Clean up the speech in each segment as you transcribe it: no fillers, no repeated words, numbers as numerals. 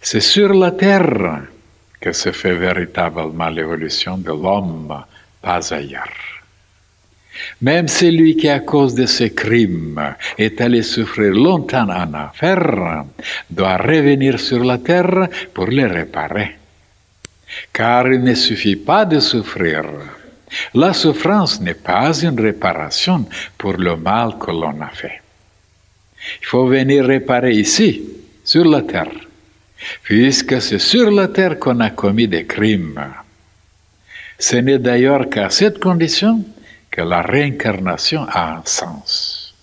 C'est sur la terre que se fait véritablement l'évolution de l'homme, pas ailleurs. Même celui qui, à cause de ses crimes, est allé souffrir longtemps en enfer, doit revenir sur la terre pour les réparer. Car il ne suffit pas de souffrir. La souffrance n'est pas une réparation pour le mal que l'on a fait. Il faut venir réparer ici, sur la terre, puisque c'est sur la terre qu'on a commis des crimes. Ce n'est d'ailleurs qu'à cette condition que la réincarnation a un sens.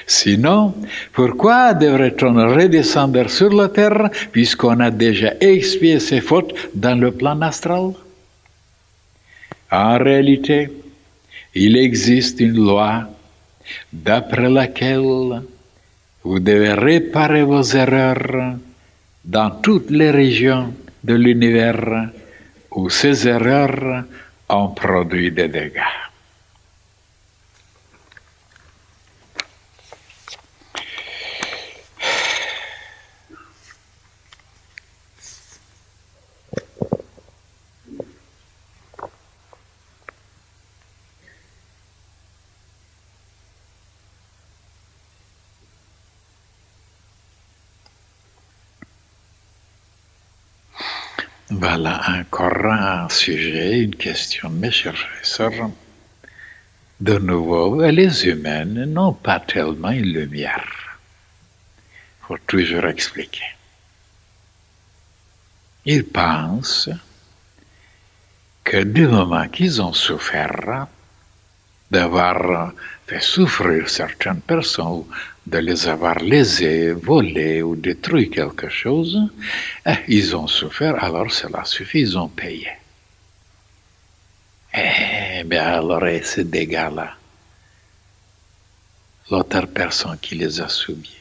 Sinon, pourquoi devrait-on redescendre sur la terre puisqu'on a déjà expié ses fautes dans le plan astral? En réalité, il existe une loi d'après laquelle vous devez réparer vos erreurs dans toutes les régions de l'univers où ces erreurs ont produit des dégâts. Voilà encore un sujet, une question, mes chers frères. De nouveau, les humains n'ont pas tellement une lumière. Il faut toujours expliquer. Ils pensent que du moment qu'ils ont souffert d'avoir fait souffrir certaines personnes, ou de les avoir lésées, volées ou détruit quelque chose, ils ont souffert, alors cela suffit, ils ont payé. Eh bien alors, ces dégâts-là, l'autre personne qui les a subis,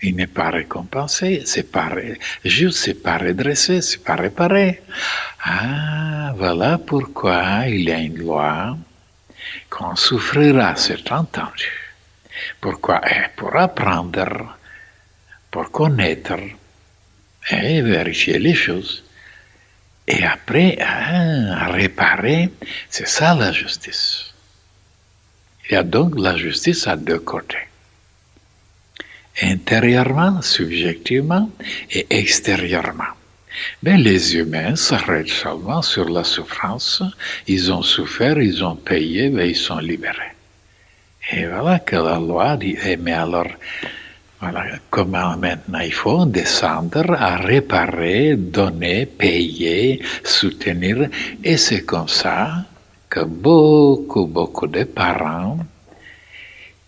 il n'est pas récompensé, c'est pas redressé, c'est pas réparé. Ah, voilà pourquoi il y a une loi qu'on souffrira, c'est entendu. Pourquoi? Pour apprendre, pour connaître et vérifier les choses. Et après, à réparer, c'est ça la justice. Il y a donc la justice à deux côtés. Intérieurement, subjectivement et extérieurement. Mais les humains s'arrêtent seulement sur la souffrance. Ils ont souffert, ils ont payé, mais ils sont libérés. Et voilà que la loi dit, mais alors, voilà, comment maintenant il faut descendre à réparer, donner, payer, soutenir. Et c'est comme ça que beaucoup de parents,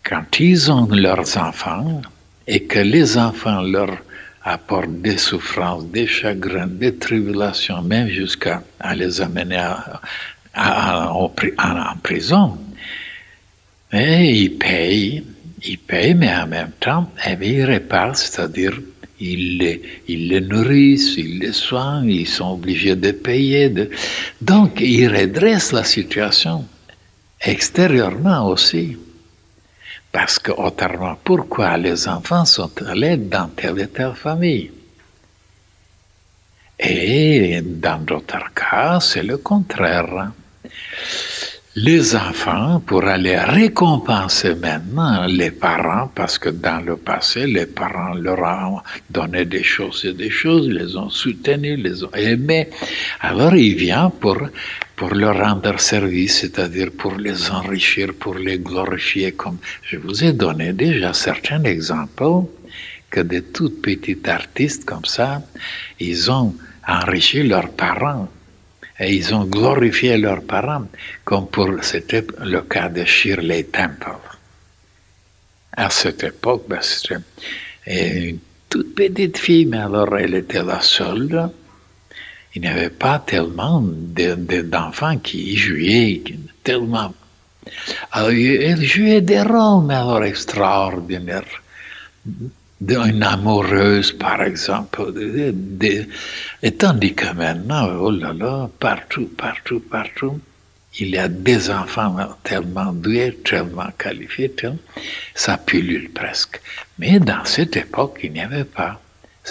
quand ils ont leurs enfants, et que les enfants leur apportent des souffrances, des chagrins, des tribulations, même jusqu'à les amener en prison, et ils payent, mais en même temps, ils réparent, c'est-à-dire ils les nourrissent, ils les soignent, ils sont obligés de payer. Donc, ils redressent la situation extérieurement aussi. Parce que, autrement, pourquoi les enfants sont allés dans telle et telle famille? Et dans d'autres cas, c'est le contraire. Les enfants, pour aller récompenser maintenant les parents, parce que dans le passé, les parents leur ont donné des choses et des choses, les ont soutenus, les ont aimés. Alors il vient pour leur rendre service, c'est-à-dire pour les enrichir, pour les glorifier. Comme je vous ai donné déjà certains exemples que des toutes petites artistes comme ça, ils ont enrichi leurs parents. Et ils ont glorifié leurs parents, comme c'était le cas de Shirley Temple. À cette époque, c'était une toute petite fille, mais alors elle était la seule. Il n'y avait pas tellement d'enfants qui y jouaient, tellement. Alors, elle jouait des rôles, mais alors extraordinaires. Une amoureuse, par exemple. Et tandis que maintenant, oh là là, partout, il y a des enfants tellement doués, tellement qualifiés, ça pullule presque. Mais dans cette époque, il n'y avait pas.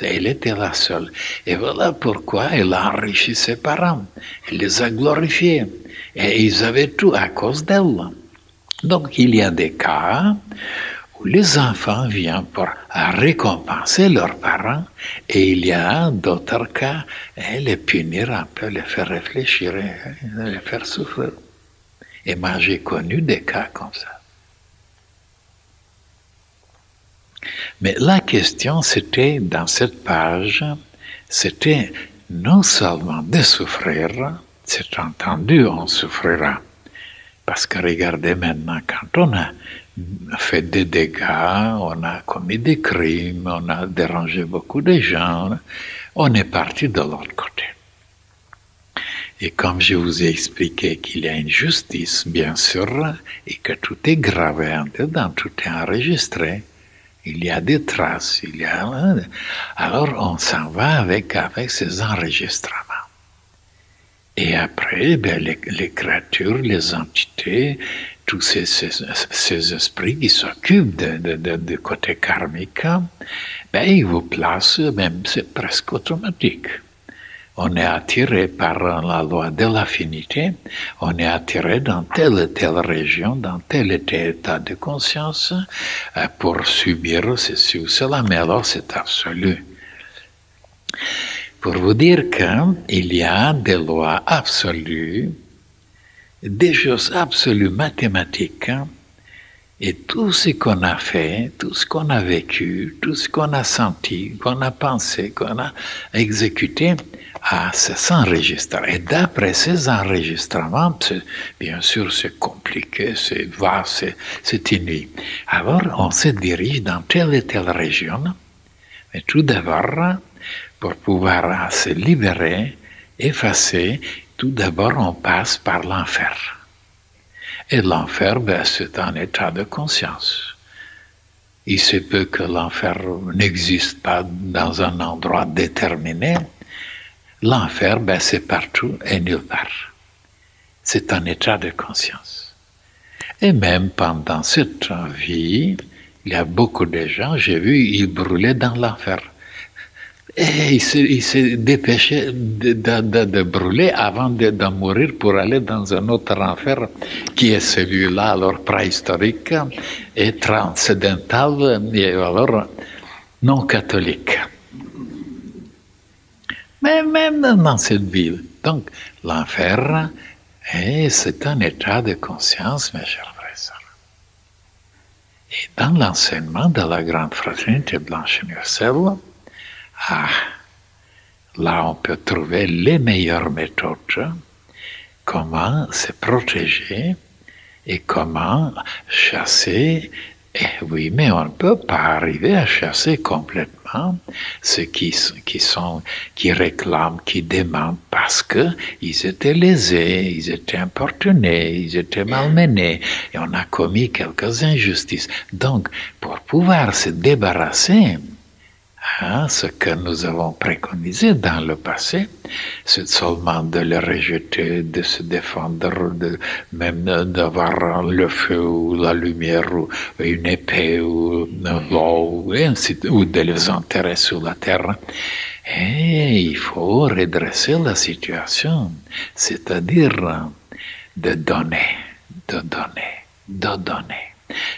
Elle était la seule. Et voilà pourquoi elle a enrichi ses parents. Elle les a glorifiés. Et ils avaient tout à cause d'elle. Donc il y a des cas où les enfants viennent pour récompenser leurs parents et il y a d'autres cas, les punir un peu, les faire réfléchir, les faire souffrir. Et moi j'ai connu des cas comme ça. Mais la question c'était, dans cette page, c'était non seulement de souffrir, c'est entendu, on souffrira. Parce que regardez maintenant, quand on a fait des dégâts, on a commis des crimes, on a dérangé beaucoup de gens, on est parti de l'autre côté. Et comme je vous ai expliqué qu'il y a une justice, bien sûr, et que tout est gravé en dedans, tout est enregistré, il y a des traces, alors on s'en va avec ces enregistrements. Et après, les créatures, les entités, tous ces esprits qui s'occupent de côté karmique, ils vous placent, même c'est presque automatique. On est attiré par la loi de l'affinité, on est attiré dans telle et telle région, dans tel et tel état de conscience, pour subir ceci ou cela, mais alors c'est absolu. Pour vous dire qu'il y a des lois absolues, des choses absolues mathématiques, et tout ce qu'on a fait, tout ce qu'on a vécu, tout ce qu'on a senti, qu'on a pensé, qu'on a exécuté, s'enregistre. Et d'après ces enregistrements, bien sûr c'est compliqué, c'est vaste, c'est inouï. Alors on se dirige dans telle et telle région, mais tout d'abord, pour pouvoir se libérer, effacer, tout d'abord on passe par l'enfer. Et l'enfer, c'est un état de conscience. Il se peut que l'enfer n'existe pas dans un endroit déterminé. L'enfer, c'est partout et nulle part. C'est un état de conscience. Et même pendant cette vie, il y a beaucoup de gens, j'ai vu, ils brûlaient dans l'enfer. Et il se dépêchait de brûler avant de mourir pour aller dans un autre enfer qui est celui-là, alors préhistorique et transcendantal et alors non catholique. Mais même dans cette ville. Donc l'enfer, c'est un état de conscience, mes chers frères et sœurs. Et dans l'enseignement de la Grande Fraternité Blanche Universelle, là on peut trouver les meilleures méthodes, comment se protéger et comment chasser. Et oui, mais on ne peut pas arriver à chasser complètement ceux qui réclament, qui demandent, parce qu'ils étaient lésés, ils étaient importunés, ils étaient malmenés, et on a commis quelques injustices. Donc, pour pouvoir se débarrasser, ce que nous avons préconisé dans le passé, c'est seulement de les rejeter, de se défendre, même d'avoir le feu ou la lumière ou une épée ou l'eau, ou de les enterrer sous la terre. Et il faut redresser la situation, c'est-à-dire de donner.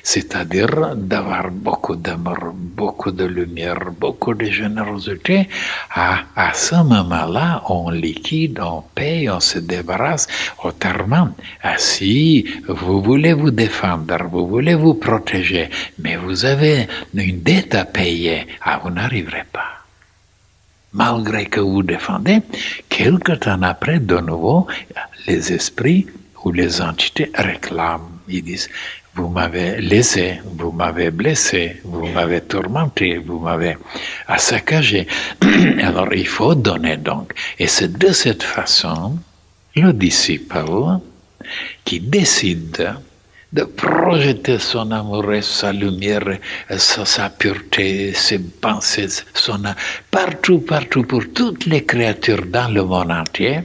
C'est-à-dire d'avoir beaucoup d'amour, beaucoup de lumière, beaucoup de générosité. À ce moment-là, on liquide, on paye, on se débarrasse autrement. Si vous voulez vous défendre, vous voulez vous protéger, mais vous avez une dette à payer, vous n'arriverez pas. Malgré que vous défendez, quelque temps après, de nouveau, les esprits ou les entités réclament. Ils disent, vous m'avez laissé, vous m'avez blessé, vous m'avez tourmenté, vous m'avez saccagé. Alors il faut donner donc. Et c'est de cette façon, le disciple qui décide de projeter son amour et sa lumière, sa pureté, ses pensées, partout, pour toutes les créatures dans le monde entier.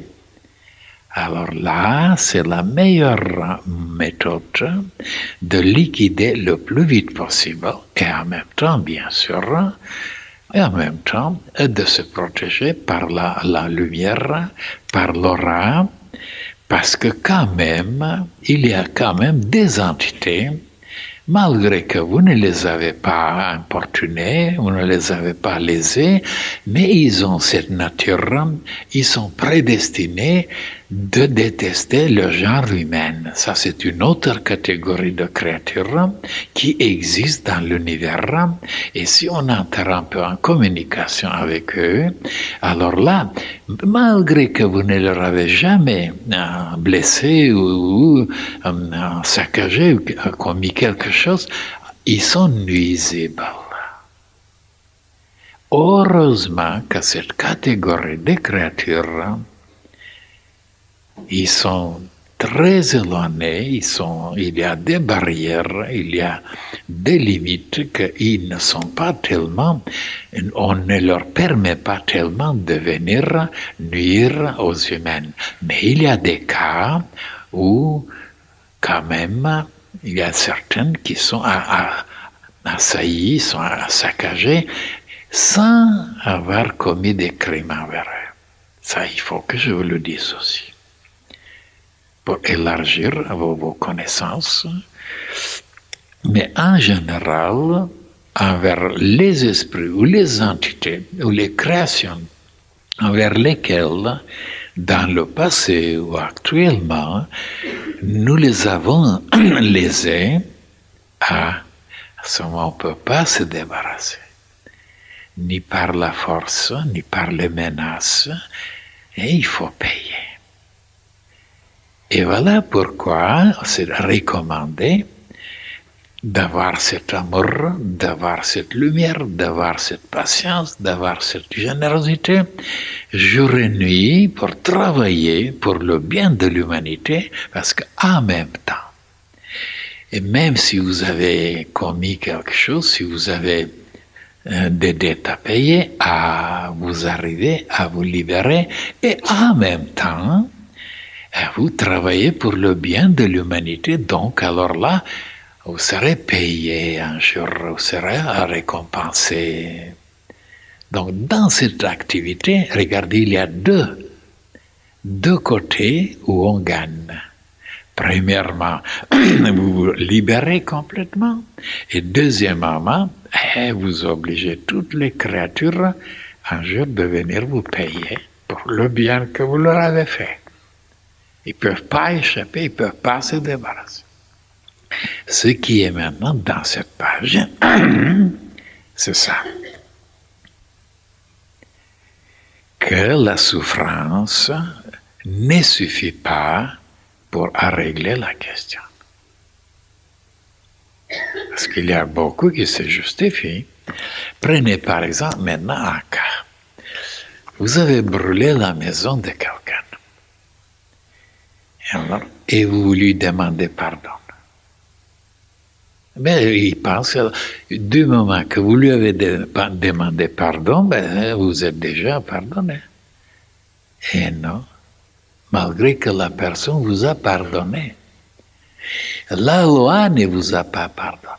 Alors là, c'est la meilleure méthode de liquider le plus vite possible et en même temps, bien sûr, et en même temps de se protéger par la lumière, par l'aura, parce que quand même, il y a quand même des entités, malgré que vous ne les avez pas importunés, vous ne les avez pas lésés, mais ils ont cette nature, ils sont prédestinés de détester le genre humain. Ça, c'est une autre catégorie de créatures qui existe dans l'univers. Et si on entre un peu en communication avec eux, alors là, malgré que vous ne leur avez jamais blessé ou saccagé ou commis quelque chose, ils sont nuisibles. Heureusement que cette catégorie de créatures, ils sont très éloignés, il y a des barrières, il y a des limites qu'ils ne sont pas tellement, on ne leur permet pas tellement de venir nuire aux humains. Mais il y a des cas où, quand même, il y a certaines qui sont assaillies, sont saccagées, sans avoir commis des crimes envers eux. Ça, il faut que je vous le dise aussi. Pour élargir vos connaissances. Mais en général, envers les esprits ou les entités ou les créations envers lesquelles, dans le passé ou actuellement, nous les avons lésés, à ce moment, on ne peut pas se débarrasser. Ni par la force, ni par les menaces, et il faut payer. Et voilà pourquoi c'est recommandé d'avoir cet amour, d'avoir cette lumière, d'avoir cette patience, d'avoir cette générosité, jour et nuit, pour travailler pour le bien de l'humanité, parce qu'en même temps, et même si vous avez commis quelque chose, si vous avez des dettes à payer, vous arrivez à vous libérer, et en même temps, vous travaillez pour le bien de l'humanité, donc alors là, vous serez payé un jour, vous serez récompensé. Donc dans cette activité, regardez, il y a deux côtés où on gagne. Premièrement, vous vous libérez complètement, et deuxièmement, vous obligez toutes les créatures un jour de venir vous payer pour le bien que vous leur avez fait. Ils ne peuvent pas échapper, ils ne peuvent pas se débarrasser. Ce qui est maintenant dans cette page, c'est ça. Que la souffrance ne suffit pas pour régler la question. Parce qu'il y a beaucoup qui se justifient. Prenez par exemple maintenant un cas. Vous avez brûlé la maison de quelqu'un. Et vous lui demandez pardon. Mais il pense, du moment que vous lui avez demandé pardon, vous êtes déjà pardonné. Et non, malgré que la personne vous a pardonné. La loi ne vous a pas pardonné.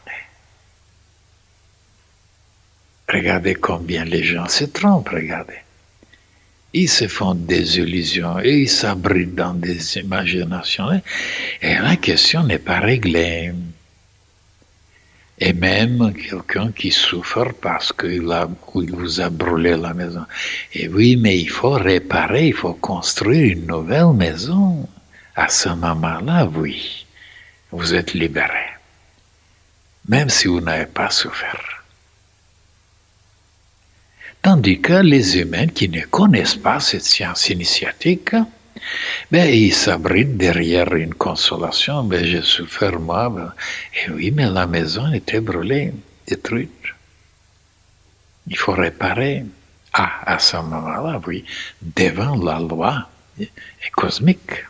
Regardez combien les gens se trompent, regardez. Ils se font des illusions et ils s'abritent dans des imaginations. Et la question n'est pas réglée. Et même quelqu'un qui souffre parce qu'il vous a brûlé la maison. Et oui, mais il faut réparer, il faut construire une nouvelle maison. À ce moment-là, oui, vous êtes libéré. Même si vous n'avez pas souffert. Tandis que les humains qui ne connaissent pas cette science initiatique, ils s'abritent derrière une consolation. J'ai souffert moi. Et oui, mais la maison était brûlée, détruite. Il faut réparer. À ce moment-là, oui, devant la loi cosmique.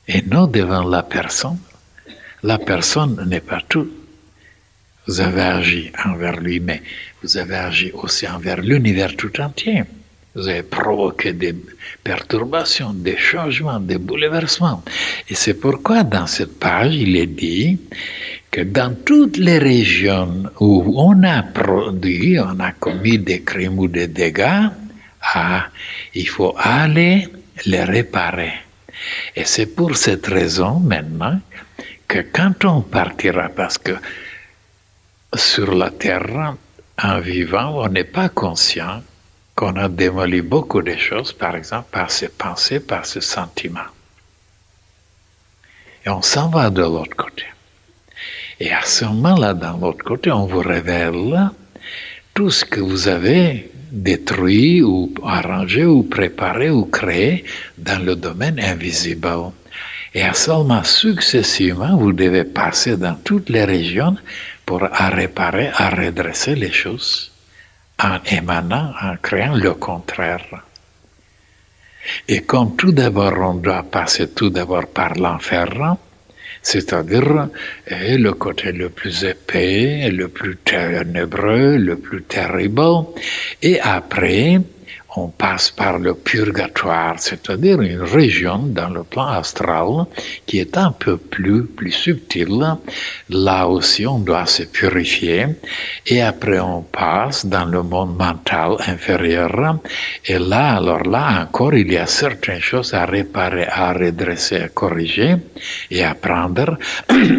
Et non devant la personne. La personne n'est pas tout. Vous avez agi envers lui, mais vous avez agi aussi envers l'univers tout entier. Vous avez provoqué des perturbations, des changements, des bouleversements. Et c'est pourquoi dans cette page, il est dit que dans toutes les régions où on a produit, on a commis des crimes ou des dégâts, il faut aller les réparer. Et c'est pour cette raison maintenant que quand on partira, parce que sur la terre, en vivant, on n'est pas conscient qu'on a démoli beaucoup de choses, par exemple, par ses pensées, par ses sentiments. Et on s'en va de l'autre côté. Et à ce moment-là, dans l'autre côté, on vous révèle tout ce que vous avez détruit ou arrangé ou préparé ou créé dans le domaine invisible. Et à seulement successivement, vous devez passer dans toutes les régions pour réparer, à redresser les choses en émanant, en créant le contraire. Et comme tout d'abord, on doit passer tout d'abord par l'enfer, c'est-à-dire le côté le plus épais, le plus ténébreux, le plus terrible, et après, on passe par le purgatoire, c'est-à-dire une région dans le plan astral qui est un peu plus subtile. Là aussi, on doit se purifier. Et après, on passe dans le monde mental inférieur. Et là, alors là encore, il y a certaines choses à réparer, à redresser, à corriger et à apprendre.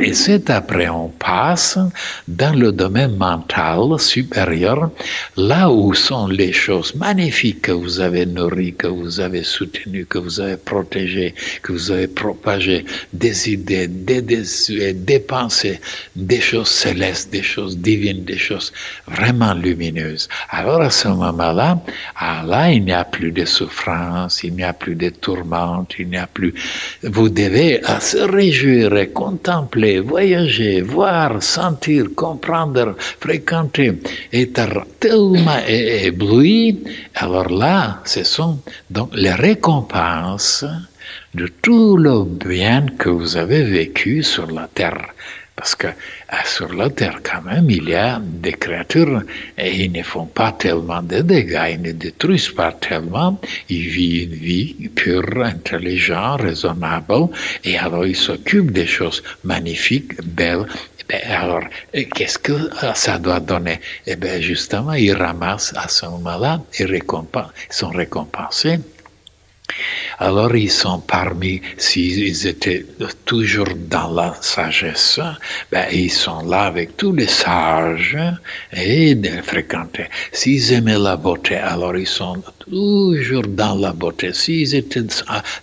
Et c'est après, on passe dans le domaine mental supérieur, là où sont les choses magnifiques que vous avez nourri, que vous avez soutenu, que vous avez protégé, que vous avez propagé, des idées, des pensées, des choses célestes, des choses divines, des choses vraiment lumineuses. Alors à ce moment-là, là, il n'y a plus de souffrance, il n'y a plus de tourmente, il n'y a plus... Vous devez se réjouir, contempler, voyager, voir, sentir, comprendre, fréquenter, être tellement ébloui. Alors là, ce sont donc les récompenses de tout le bien que vous avez vécu sur la terre. Parce que sur la terre, quand même, il y a des créatures et ils ne font pas tellement de dégâts, ils ne détruisent pas tellement, ils vivent une vie pure, intelligente, raisonnable, et alors ils s'occupent des choses magnifiques, belles. Alors, qu'est-ce que ça doit donner? Eh bien, justement, ils ramassent à ce moment-là, ils sont récompensés. Alors ils sont parmi, s'ils étaient toujours dans la sagesse, ils sont là avec tous les sages et fréquentés. S'ils aimaient la beauté, alors ils sont toujours dans la beauté. S'ils étaient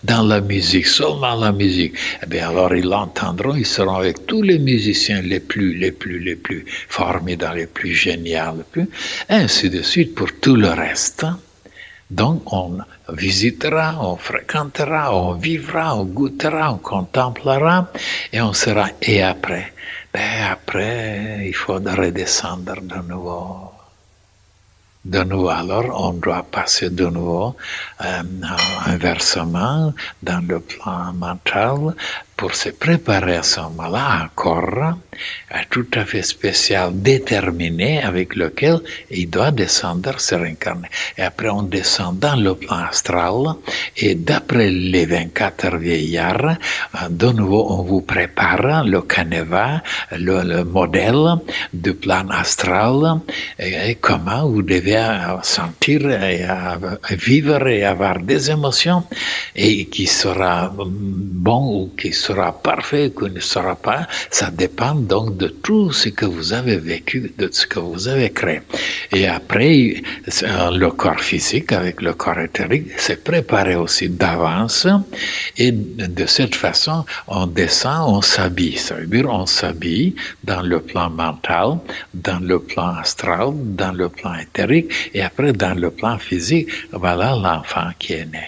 dans la musique, seulement la musique, alors ils l'entendront, ils seront avec tous les musiciens les plus formidables, les plus géniaux, ainsi de suite pour tout le reste. Donc on visitera, on fréquentera, on vivra, on goûtera, on contemplera et on sera. Et après, après, il faut redescendre de nouveau. De nouveau, alors, on doit passer de nouveau inversement dans le plan mental pour se préparer à ce moment-là encore tout à fait spécial, déterminé, avec lequel il doit descendre, se réincarner. Et après, on descend dans le plan astral, et d'après les 24 vieillards, de nouveau, on vous prépare le canevas, le modèle du plan astral, et comment vous devez sentir, et vivre et avoir des émotions, et qui sera bon ou qui sera parfait, qui ne sera pas, ça dépend donc de tout ce que vous avez vécu, de ce que vous avez créé. Et après, le corps physique avec le corps éthérique s'est préparé aussi d'avance, et de cette façon, on descend, on s'habille. Ça veut dire on s'habille dans le plan mental, dans le plan astral, dans le plan éthérique, et après dans le plan physique, voilà l'enfant qui est né.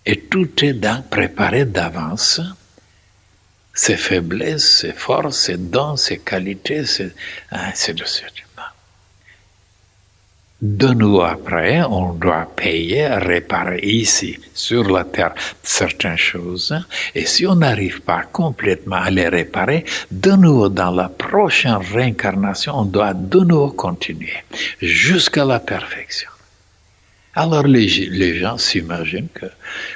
Et tout est préparé d'avance. Ses faiblesses, ses forces, ses dons, ses qualités, ainsi de suite. De nous après, on doit payer, réparer ici, sur la terre, certaines choses. Et si on n'arrive pas complètement à les réparer, de nouveau dans la prochaine réincarnation, on doit de nouveau continuer jusqu'à la perfection. Alors les gens s'imaginent que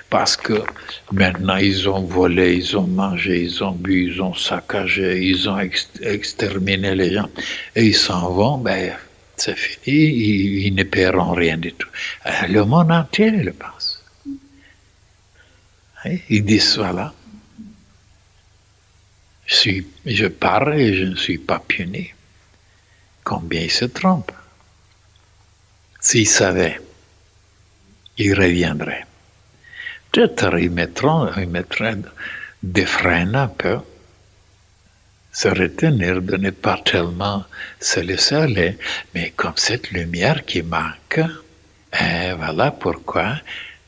parce que maintenant ils ont volé, ils ont mangé, ils ont bu, ils ont saccagé, ils ont exterminé les gens et ils s'en vont, ben c'est fini, ils ne paieront rien du tout. Le monde entier le pense. Ils disent voilà, je pars et je ne suis pas puni. Combien ils se trompent. S'ils savaient, ils reviendraient. Peut-être ils mettraient des freins un peu, se retenir de ne pas tellement se laisser aller, mais comme cette lumière qui manque, et voilà pourquoi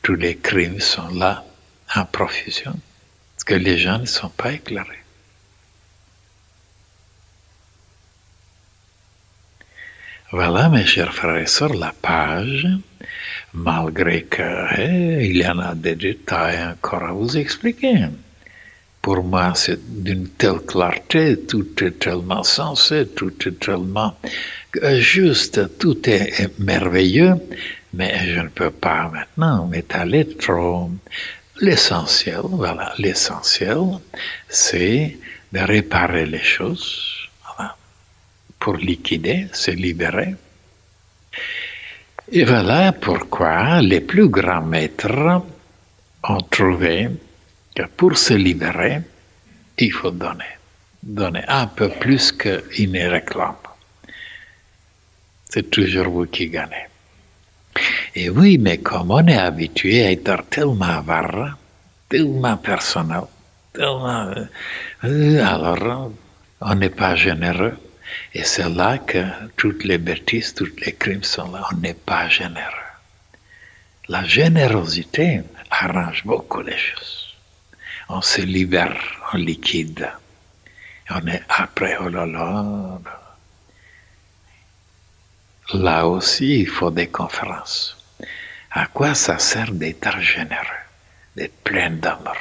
tous les crimes sont là en profusion, parce que les gens ne sont pas éclairés. Voilà, mes chers frères et sœurs, la page, malgré qu'il y en a des détails encore à vous expliquer. Pour moi, c'est d'une telle clarté, tout est tellement sensé, tout est tellement juste, tout est merveilleux, mais je ne peux pas maintenant m'étaler trop. L'essentiel, voilà, l'essentiel, c'est de réparer les choses, voilà, pour liquider, se libérer. Et voilà pourquoi les plus grands maîtres ont trouvé que pour se libérer, il faut donner. Donner un peu plus qu'ils ne réclament. C'est toujours vous qui gagnez. Et oui, mais comme on est habitué à être tellement avare, tellement personnel, tellement... alors, on n'est pas généreux. Et c'est là que toutes les bêtises, tous les crimes sont là. On n'est pas généreux. La générosité arrange beaucoup les choses. On se libère, on liquide. On est après, oh là là. Là aussi, il faut des conférences. À quoi ça sert d'être généreux, d'être plein d'amour?